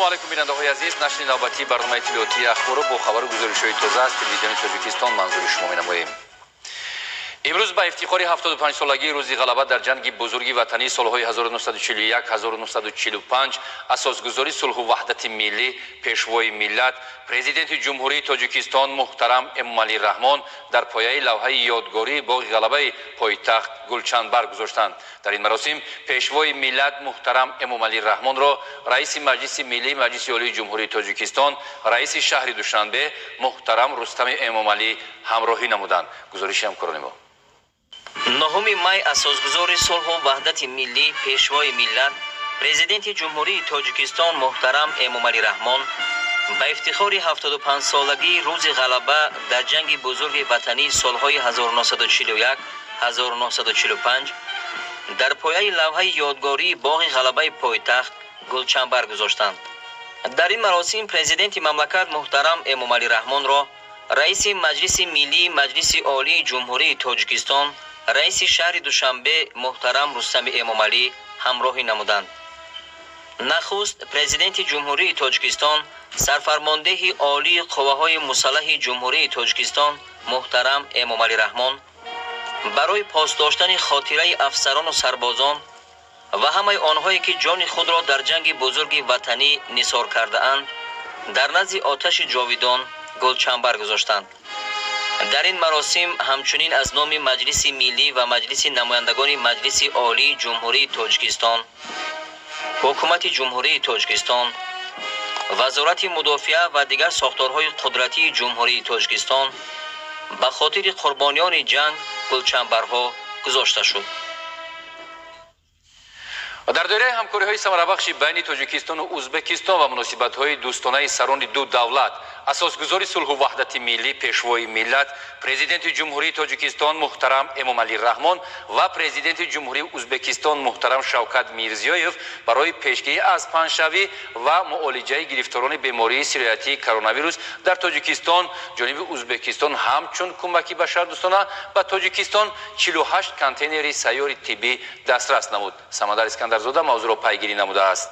Assalomu alaykum binoandahoyi aziz. Nashri navbati барномаи тиловотии ахбор бо хабару гузоришҳои тоза аз телевизиони Тоҷикистон манзури шумо менамоем. имрӯз ба ифтихори 75-солагии рӯзи ғалаба дар ҷанги бузурги ватанӣ солҳои 1941-1945 асосгузори сулҳу ваҳдати миллӣ, пешвои миллат, президенти ҷумҳурии Тоҷикистон муҳтарам Эмомалӣ Раҳмон дар пояи лавҳаи ёдгории боғи ғалабаи пойтахт гулчанд баргузоштанд. дар ин маросим пешвои миллат муҳтарам Эмомалӣ Раҳмонро раиси маҷлиси миллии маҷлиси олии ҷумҳурии Тоҷикистон, раиси шаҳри Душанбе муҳтарам Рустами Эмомалӣ ҳамроҳӣ намуданд. гузориши ҳамкорони мо. 9 май асосгузори сулҳу ваҳдати миллӣ, пешвои миллат, президенти ҷумҳурии Тоҷикистон муҳтарам Эмомалӣ Раҳмон ба ифтихори 75-солагии рӯзи ғалаба дар ҷанги бузурги ватанӣ солҳои 1941-1945 дар пояи лавҳаи ёдгории боғи ғалабаи пойтахт гулчанд баргузоштанд. дар ин маросим президенти мамлакат муҳтарам Эмомалӣ Раҳмонро раиси маҷлиси миллии маҷлиси олии ҷумҳурии Тоҷикистон, раиси шаҳри Душанбе муҳтарам Рустами Эмомалӣ ҳамроҳӣ намуданд. нахуст президенти ҷумҳурии Тоҷикистон, сарфармондеҳи олии қувваҳои мусаллаҳи ҷумҳурии Тоҷикистон муҳтарам Эмомалӣ Раҳмон барои посдоштани хотираи афсарону сарбозон ва ҳамаи онҳое ки ҷони худро дар ҷанги бузурги ватанӣ нисор кардаанд, дар назди оташи ҷовидон гулчанд баргузоштанд. дар ин маросим ҳамчунин аз номи маҷлиси миллӣ ва маҷлиси намояндагони маҷлиси олии ҷумҳурии Тоҷикистон, ҳукумати ҷумҳурии Тоҷикистон, вазорати мудофиа ва дигар сохторҳои қудратии ҷумҳурии Тоҷикистон ба хотири қурбониёни ҷанг гулчандбарҳо гузошта шуд. дар доираи ҳамкориҳои самарабахши байни Тоҷикистону Узбекистон ва муносибатҳои дӯстонаи сарони ду давлат, асосгузори сулҳу ваҳдати миллӣ, пешвои миллат, президенти ҷумҳурии Тоҷикистон муҳтарам Эмомалӣ Раҳмон ва президенти ҷумҳурии Узбекистон муҳтарам Шавкат Мирзиёев барои пешгирӣ аз панҷшавӣ ва муолиҷаи гирифторони бемории сироятии коронавирус дар Тоҷикистон, ҷониби Узбекистон ҳамчун кӯмаки башардӯстона ба Тоҷикистон 48 контейнери сайёри тиббӣ дастрас намуд. Самадар Искандарзода мавзӯъро пайгирӣ намудааст.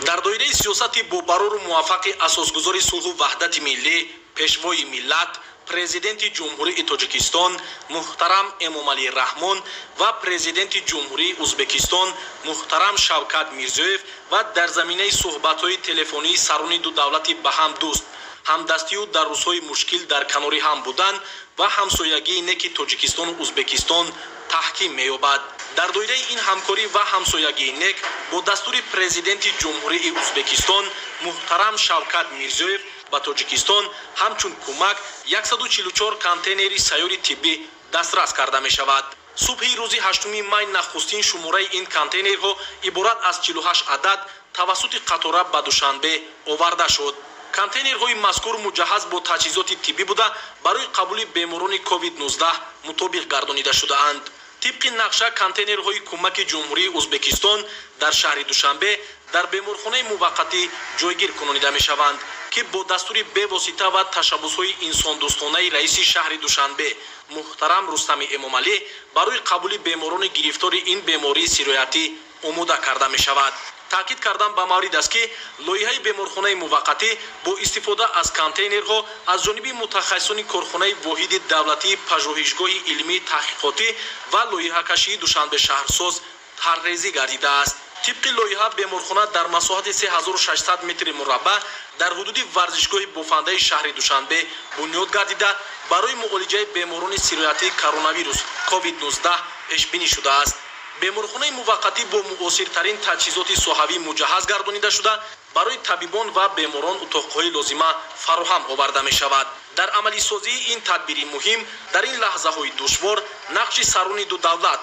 дар доираи сиёсати бобарору муваффақи асосгузори сулҳу ваҳдати миллӣ, пешвои миллат, президенти ҷумҳурии Тоҷикистон муҳтарам Эмомалӣ Раҳмон ва президенти ҷумҳурии Узбекистон муҳтарам Шавкат Мирзиёев ва дар заминаи суҳбатҳои телефонии сарони ду давлати ба ҳам дӯст, ҳамдастию дар рӯзҳои мушкил дар канори ҳам будан ва ҳамсоягии неки Тоҷикистону Узбекистон таҳким меёбад. дар доираи ин ҳамкорӣ ва ҳамсоягии нек бо дастури президенти ҷумҳурии Узбекистон муҳтарам Шавкат Мирзиёев ба Тоҷикистон ҳамчун кӯмак 144 контейнери сайёри тиббӣ дастрас карда мешавад. субҳи рӯзи 8 май нахустин шумораи ин контейнерҳо иборат аз 48 адад тавассути қатора ба Душанбе оварда шуд. контейнерҳои мазкур муҷаҳҳаз бо таҷҳизоти тиббӣ буда барои қабули беморони COVID-19 мутобиқ гардонида шудаанд. тибқи нақша контейнерҳои кӯмаки ҷумҳурии Узбекистон дар шаҳри Душанбе дар беморхонаи муваққатӣ ҷойгир кунонида мешаванд, ки бо дастури бевосита ва ташаббусҳои инсондӯстонаи раиси шаҳри Душанбе муҳтарам Рустами Эмомалӣ барои қабули беморони гирифтори ин бемории сироятӣ омода карда мешавад. таъкид кардан ба маврид аст ки лоиҳаи беморхонаи муваққатӣ бо истифода аз контейнерҳо аз ҷониби мутахассисони корхонаи воҳиди давлатии пажӯҳишгоҳи илмии таҳқиқотӣ ва лоиҳакашии Душанбе шаҳрсоз тарҳрезӣ гардидааст. тибқи лоиҳа беморхона дар масоҳати 3600 метри мураббаъ дар ҳудуди варзишгоҳи бофандаи шаҳри Душанбе бунёд гардида барои муолиҷаи беморони сироятии коронавирус COVID-19 пешбинӣ шудааст. беморхонаи муваққатӣ бо муосиртарин таҷҳизоти соҳавӣ муҷаҳҳаз гардонида шуда барои табибон ва беморон утоқҳои лозима фароҳам оварда мешавад. дар амалисозии ин тадбири муҳим дар ин лаҳзаҳои душвор нақши сарони ду давлат,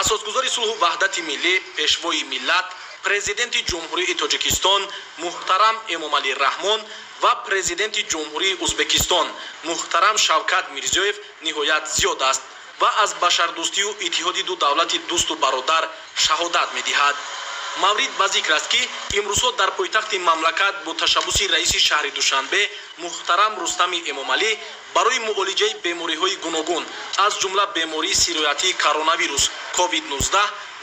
асосгузори сулҳу ваҳдати миллӣ, пешвои миллат, президенти ҷумҳурии Тоҷикистон муҳтарам Эмомалӣ Раҳмон ва президенти ҷумҳурии Узбекистон муҳтарам Шавкат Мирзиёев ниҳоят зиёд аст ва аз башардӯстию иттиҳоди ду давлати дӯсту бародар шаҳодат медиҳад. маврид ба зикр аст ки имрӯзҳо дар пойтахти мамлакат бо ташаббуси раиси шаҳри душанбе муҳтарам рустами эмомалӣ барои муолиҷаи бемориҳои гуногун аз ҷумла бемории сироятии коронавирус covid-19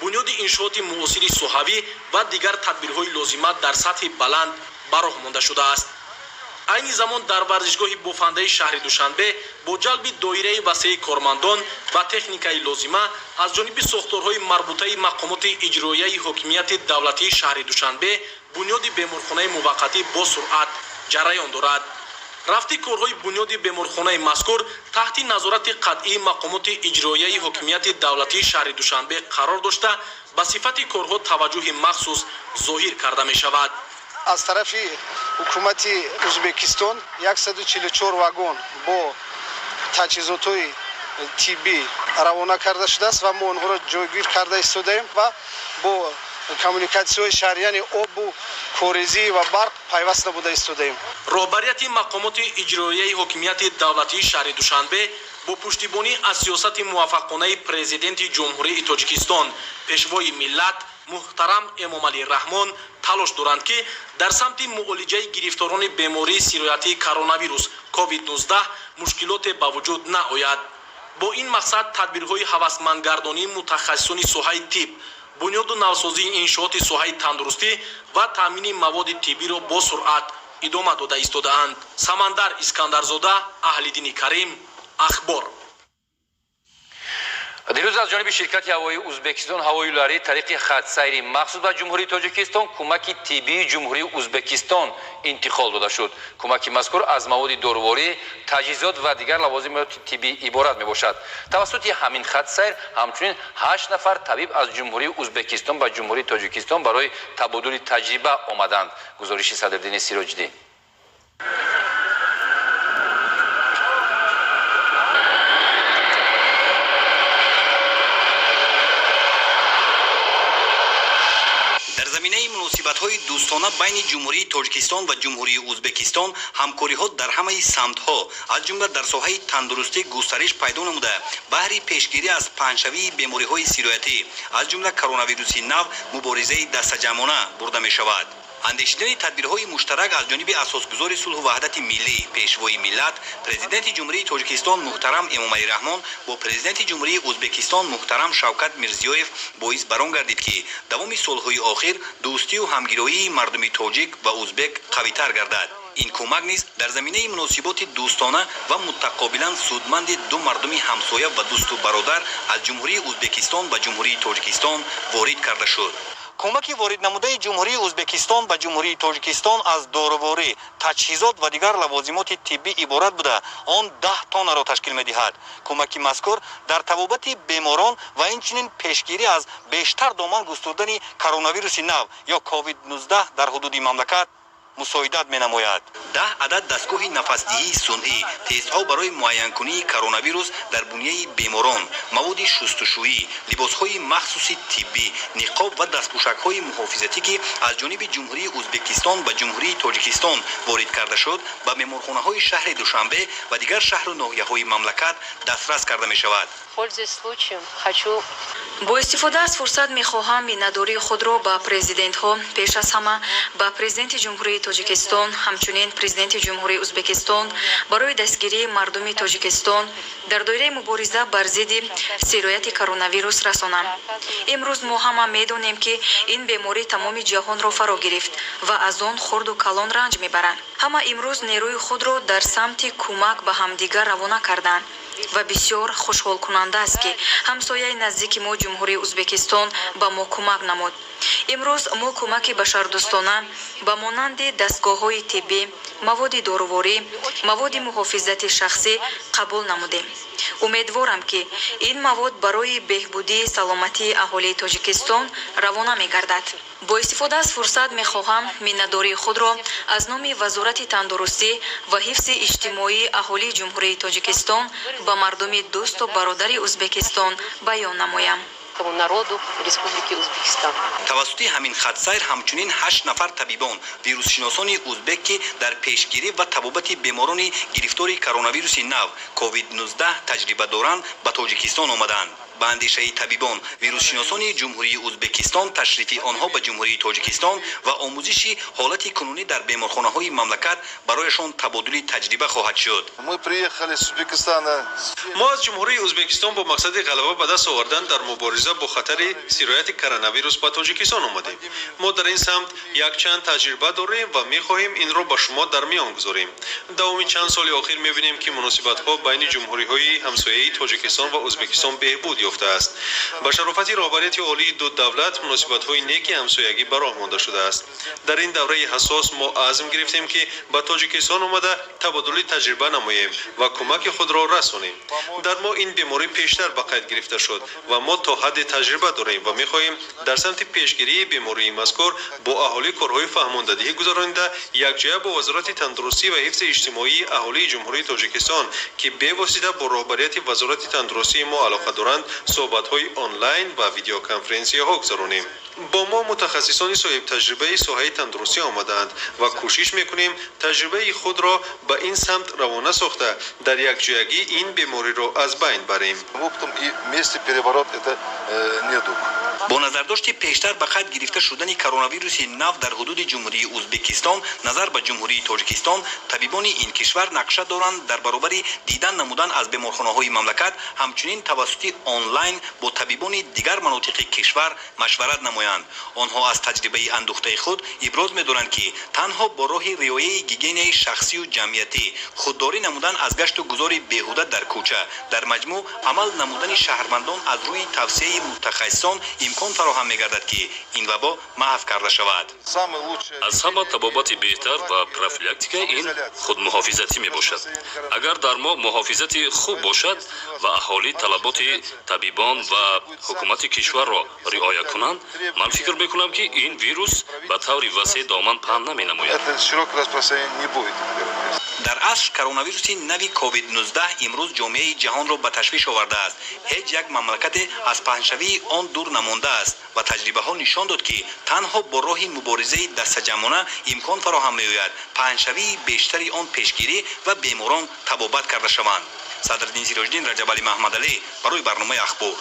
бунёди иншооти муосири соҳавӣ ва дигар тадбирҳои лозима дар сатҳи баланд ба роҳ монда шудааст. айни замон дар варзишгоҳи бофандаи шаҳри душанбе бо ҷалби доираи васеи кормандон ва техникаи лозима аз ҷониби сохторҳои марбутаи мақомоти иҷроияи ҳокимияти давлатии шаҳри душанбе бунёди беморхонаи муваққатӣ бо суръат ҷараён дорад. рафти корҳои бунёди беморхонаи мазкур таҳти назорати қатъии мақомоти иҷроияи ҳокимияти давлатии шаҳри душанбе қарор дошта ба сифати корҳо таваҷҷӯҳи махсус зоҳир карда мешавад. аз тарафи ҳукумати ӯзбекистон 144 вагон бо таҷҳизотҳои тиббӣ равона карда шудааст ва мо онҳоро ҷойгир карда истодаем ва бо коммуникатсияҳои шаҳр яъне обу корезӣ ва барқ пайваст набуда истодаем. роҳбарияти мақомоти иҷроияи ҳокимияти давлатии шаҳри душанбе бо пуштибонӣ аз сиёсати муваффақонаи президенти ҷумҳурии тоҷикистон пешвои миллат муҳтарам эмомалӣ раҳмон талош доранд ки дар самти муолиҷаи гирифторони бемории сироятии коронавирус covid-19 мушкилоте ба вуҷуд наояд. бо ин мақсад тадбирҳои ҳавасмандгардонии мутахассисони соҳаи тиб бунёду навсозии иншооти соҳаи тандурустӣ ва таъмини маводи тиббиро бо суръат идома дода истодаанд. самандар искандарзода, аҳлидини карим, ахбор. дирӯз аз ҷониби ширкати ҳавоии ӯзбекистон ҳавои юларӣ тариқи хатсайри махсус ба ҷумҳурии тоҷикистон кӯмаки тиббии ҷумҳурии ӯзбекистон интиқол дода шуд. кӯмаки мазкур аз маводи доруворӣ, таҷҳизот ва дигар лавозимоти тиббӣ иборат мебошад. тавассути ҳамин хатсайр ҳамчунин 8 нафар табиб аз ҷумҳурии ӯзбекистон ба ҷумҳурии тоҷикистон барои табодули таҷриба омаданд. гузориши Садриддини Сироҷдӣ. заминаи муносибатҳои дӯстона байни ҷумҳурии тоҷикистон ва ҷумҳурии ӯзбекистон ҳамкориҳо дар ҳамаи самтҳо аз ҷумла дар соҳаи тандурустӣ густариш пайдо намуда баҳри пешгирӣ аз паҳншавии бемориҳои сироятӣ аз ҷумла коронавируси нав муборизаи дастаҷамона бурда мешавад. андешидани тадбирҳои муштарак аз ҷониби асосгузори сулҳу ваҳдати миллӣ пешвои миллат президенти ҷумҳурии тоҷикистон муҳтарам эмомалӣ раҳмон бо президенти ҷумҳурии ӯзбекистон муҳтарам шавкат мирзиёев боис бар он гардид ки давоми солҳои охир дӯстию ҳамгироии мардуми тоҷик ва ӯзбек қавитар гардад. ин кӯмак низ дар заминаи муносиботи дӯстона ва мутақобилан судманди ду мардуми ҳамсоя ва дӯсту бародар аз ҷумҳурии ӯзбекистон ба ҷумҳурии тоҷикистон ворид карда шуд. кӯмаки вориднамудаи ҷумҳурии ӯзбекистон ба ҷумҳурии тоҷикистон аз доруворӣ, таҷҳизот ва дигар лавозимоти тиббӣ иборат буда он 10 тонаро ташкил медиҳад. кӯмаки мазкур дар табобати беморон ва инчунин пешгирӣ аз бештар доман густурдани коронавируси нав ё covid-19 дар ҳудуди мамлакат мусоидат менамояд. 10 адад дастгоҳи нафасдиҳии сунъӣ, тестҳо барои муайянкунии коронавирус дар бунияи беморон, маводи шустушӯӣ, либосҳои махсуси тиббӣ, ниқоб ва дастпӯшакҳои муҳофизатӣ ки аз ҷониби ҷумҳурии ӯзбекистон ба ҷумҳурии тоҷикистон ворид карда шуд ба меморхонаҳои шаҳри душанбе ва дигар шаҳру ноҳияҳои мамлакат дастрас карда мешавад. бо истифода аз фурсат мехоҳам миннатдории худро ба президентҳо, пеш аз ҳама ба президенти ҷумҳурии тоҷикистон, ҳамчунин президенти ҷумҳурии ӯзбекистон барои дастгирии мардуми тоҷикистон дар доираи мубориза бар зидди сирояти коронавирус расонам. имрӯз мо ҳама медонем ки ин беморӣ тамоми ҷаҳонро фаро гирифт ва аз он хурду калон ранҷ мебаранд. ҳама имрӯз нерӯи худро дар самти кӯмак ба ҳамдигар равона карданд ва бисёр хушҳолкунанда аст ки ҳамсояи наздики мо ҷумҳурии ӯзбекистон ба мо кӯмак намуд. имрӯз мо кӯмаки башардӯстона ба монанди дастгоҳҳои тиббӣ, маводи доруворӣ, маводи муҳофизати шахсӣ қабул намудем. умедворам ки ин мавод барои беҳбудии саломатии аҳолии тоҷикистон равона мегардад. бо истифода аз фурсат мехоҳам миннатдории худро аз номи вазорати тандурустӣ ва ҳифзи иҷтимоии аҳолии ҷумҳурии тоҷикистон ба мардуми дӯсту бародари ӯзбекистон баён намоям. народу Республики Узбекистан. тавассути ҳамин хатсайр ҳамчунин 8 нафар табибон вируссиносони ӯзбек ки дар пешгирӣ ва табобати беморони гирифтори коронавируси нав covid-19 таҷриба доранд ба тоҷикистон омаданд. ба андешаи табибон, вирусшиносони ҷумҳурии ӯзбекистон ташрифи онҳо ба ҷумҳурии тоҷикистон ва омӯзиши ҳолати кунунӣ дар беморхонаҳои мамлакат барояшон табодули таҷриба хоҳад шуд. Мы приехали с Узбекистана. мо аз ҷумҳурии ӯзбекистон бо мақсади ғалаба ба даст овардан дар мубориза бо хатари сирояти коронавирус ба тоҷикистон омадем. мо дар ин самт якчанд таҷриба дорем ва мехоҳем инро ба шумо дар миён гузорем. давоми чанд соли охир мебинем ки муносибатҳо байни ҷумҳуриҳои ҳамсояи тоҷикистон ва ӯзбекистон беҳбуд ёфтааст. ба шарофати роҳбарияти олии ду давлат муносибатҳои неки ҳамсоягӣ ба роҳ монда шудааст. дар ин давраи ҳассос мо азм гирифтем ки ба тоҷикистон омада табодули таҷриба намоем ва кӯмаки худро расонем. дар мо ин беморӣ пештар ба қайд гирифта шуд ва мо то ҳадде таҷриба дорем ва мехоҳем дар самти пешгирии бемории мазкур бо аҳолӣ корҳои фаҳмондадиҳӣ гузаронида якҷоя бо вазорати тандурустӣ ва ҳифзи иҷтимоии аҳолии ҷумҳурии тоҷикистон ки бевосита бо роҳбарияти вазорати тандурустии мо алоқа доранд суҳбатҳои онлайн ва видеоконференсияҳо гузаронем. бо мо мутахассисони соҳибтаҷрибаи соҳаи тандурустӣ омадаанд ва кӯшиш мекунем таҷрибаи худро ба ин самт равона сохта дар якҷоягӣ ин бемориро аз байн барем. Опытом и вместе переворот это недуг. бо назардошти пештар ба қайд гирифта шудани коронавируси нав дар ҳудуди ҷумҳурии ӯзбекистон назар ба ҷумҳурии тоҷикистон, табибони ин кишвар нақша доранд дар баробари дидан намудан аз беморхонаҳои мамлакат ҳамчунин тавассути онлайн бо табибони дигар манотиқи кишвар машварат намоянд. онҳо аз таҷрибаи андӯхтаи худ иброз медоранд ки танҳо бо роҳи риояи гигиенаи шахсию ҷамъиятӣ, худдорӣ намудан аз гашту гузори беҳуда дар кӯча, дар маҷмӯъ амал намудани шаҳрвандон аз рӯи тавсияи мутахассисон имкон фароҳам мегардад ки ин вабо маҳв карда шавад. аз ҳама табобати беҳтар ва профилактика ин худмуҳофизатӣ мебошад. агар дар мо муҳофизати хуб бошад ва аҳолӣ талаботи табибон ва ҳукумати кишварро риоя кунанд, ман фикр мекунам ки ин вирус ба таври васеъ доман паҳн наменамояд. Это широкое распространение не будет. дар асл коронавируси нави COVID-19 имрӯз ҷомеаи ҷаҳонро ба ташвиш овардааст. ҳеҷ як мамлакате аз паҳншавии он дур намондааст ва таҷрибаҳо нишон дод ки танҳо бо роҳи муборизаи дастаҷамона имкон фароҳам меояд паҳншавии бештари он пешгирӣ ва беморон табобат карда шаванд. Садриддин Сироҷдин, Раҷабали Маҳмадалӣ барои барномаи ахбор.